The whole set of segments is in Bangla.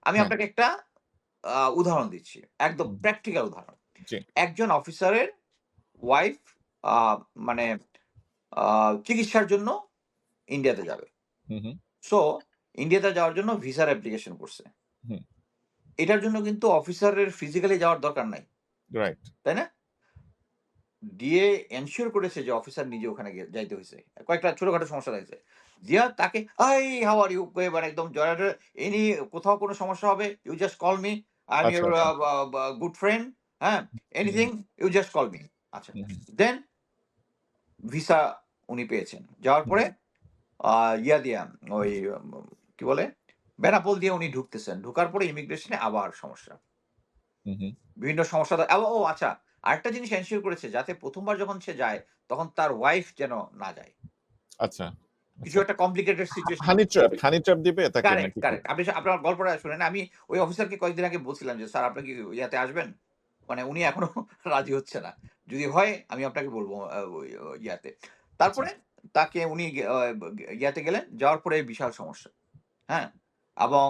আমি হ্যাঁ। আপনাকে একটা উদাহরণ দিচ্ছি। একদম হুম, প্র্যাকটিক্যাল উদাহরণ। জি। একজন অফিসারের ওয়াইফ আ মানে আ চিকিৎসার জন্য ইন্ডিয়াতে যাবে। হু, হু, সো ইন্ডিয়াতে যাওয়ার জন্য ভিসার অ্যাপ্লিকেশন করছে। হুম। এটার জন্য কিন্তু অফিসারের ফিজিক্যালি যাওয়ার দরকার নাই। রাইট। তাই না? ডিএ এনশিওর করেছে যে অফিসার নিজে ওখানে যাইতে হইছে। কয়েকটা ছোটখাটো সমস্যা হয়েছে। দিয়া তাকে, "হাই, হাউ আর ইউ?" মানে একদম জড়ায় এনি কোথাও কোনো সমস্যা হবে, "you just call me. I am আচ্ছা, ইউর আচ্ছা। Good friend." হ্যাঁ? Hmm, hmm, "anything you just call me." আচ্ছা। হুম, হুম, দেন ভিসা উনি পেয়েছেন। যাওয়ার হুম, পরে আ ইয়া দিয়া ওই কি বলে? বেনাপোল দিয়ে উনি ঢুকতেছেন। ঢোকার পরে ইমিগ্রেশন এ আবার সমস্যা। হুম, হুম। বিভিন্ন সমস্যা ও আচ্ছা, আরেকটা জিনিস এনশিওর করেছে যাতে ১ম বার যখন সে যায়, তখন তার ওয়াইফ যেন না যায়। আচ্ছা, কিছু আচ্ছা। একটা কমপ্লিকেটেড সিচুয়েশন হানি ট্র্যাপ দিবে তাকে কারেক্ট, নাকি কি? কারেক্ট। আপনি আপনার গল্পটা শুনেন। আমি ওই অফিসারকে কয়েকদিন আগে বলছিলাম যে, "স্যার আপনি কি ইয়াতে আসবেন?" মানে উনি এখনো রাজি হচ্ছে না। যদি হয় আমি আপনাকে বলব ওই ইয়াতে। আচ্ছা। তারপরে তাকে উনি ইয়াতে গেলেন। যাওয়ার পরে বিশাল সমস্যা। হ্যাঁ? এবং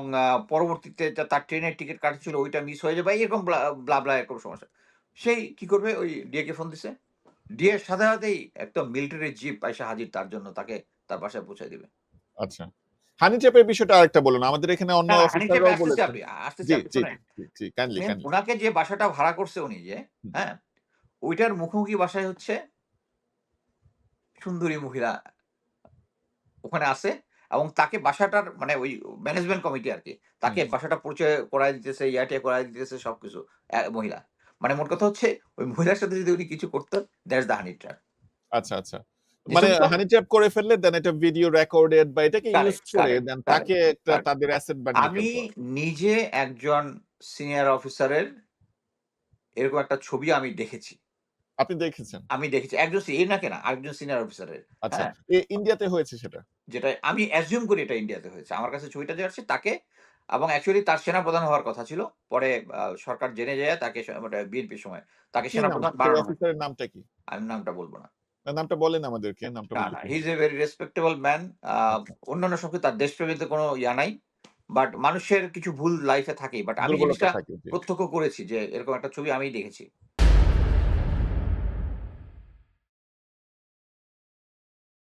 পরবর্তীতে তার ট্রেনের টিকেট কাটা ছিল ওইটা মিস হয়ে যাবে এরকম ব্লা এরকম সমস্যা। সেই কি করবে ওই ডিএ কে ফোন দিছে। ডিএ এর সাথে সাথেই একটা মিলিটারি জিপ আইসা হাজির তার জন্য তাকে তার বাসায় পৌঁছায় দিবে। আচ্ছা। হানি ট্র্যাপের বিষয়টা আরেকটা বলুন। আমাদের এখানে অন্য না, না হানি ট্র্যাপে অফিসাররাও বলেছেন। আসতেছি জি, আপনি জি, শুনেন। জি, জি। Kindly, kindly. উনাকে যে বাসাটা ভাড়া করছে উনি যে, হুম, হ্যাঁ? ওইটার মুখোমুখি বাসায় হচ্ছে সুন্দরী মহিলা ওখানে আছে এবং তাকে বাসাটার মানে ওই ম্যানেজমেন্ট কমিটি আরকি। হুম। তাকে বাসাটা পরিচয় করায় দিতেছে, ইয়া-টিয়া করায় দিতেছে সবকিছু। মহিলা। মানে মোট কথা হচ্ছে ওই মহিলার সাথে যদি উনি কিছু করতেন, দ্যাটস দ্য হানি ট্র্যাপ। আচ্ছা, আচ্ছা। মানে যেসব সব হানি ট্র্যাপ করে ফেললে দেন এটা ভিডিও রেকর্ডেড বা এটাকে ইউস কারেক্ট, করে কারেক্ট, দেন তাকে কারেক্ট, একটা কারেক্ট। তাদের অ্যাসেট বানিয়ে আমি ফেলতে হবে। নিজে একজন সিনিয়র অফিসারের এরকম একটা ছবি আমি দেখেছি। আপনি দেখেছেন? আমি দেখেছি। একজন এ না কেনা আরেকজন সিনিয়র অফিসারের। আচ্ছা। হ্যাঁ? ইন্ডিয়াতে হয়েছে সেটা? যেটা আমি অ্যাজিউম করি এটা ইন্ডিয়াতে হয়েছে। আমার কাছে ছবিটা যে আসছে তাকে এবং অ্যাকচুয়ালি তার সেনাপ্রধান হওয়ার কথা ছিল। পরে সরকার জেনে যায় তাকে ওটা বিএনপির সময় তাকে কি নাম? সেনাপ্রধান সেই বানানো হয়। অফিসারের নামটা কি? আমি নামটা বলব না। নামটা বলেন আমাদেরকে। নামটা না, বললে না। হি খুশি ইস হব। A very respectable man. আ আচ্ছা। অন্যান্য সবকিছু তার দেশপ্রেমিতে কোনো ইয়া নাই। বাট মানুষের কিছু ভুল লাইফ এ থাকেই। বাট আমি দুর্বলতা জিনিসটা থাকে। জি। প্রত্যক্ষ করেছি যে এরকম একটা ছবি আমিই দেখেছি।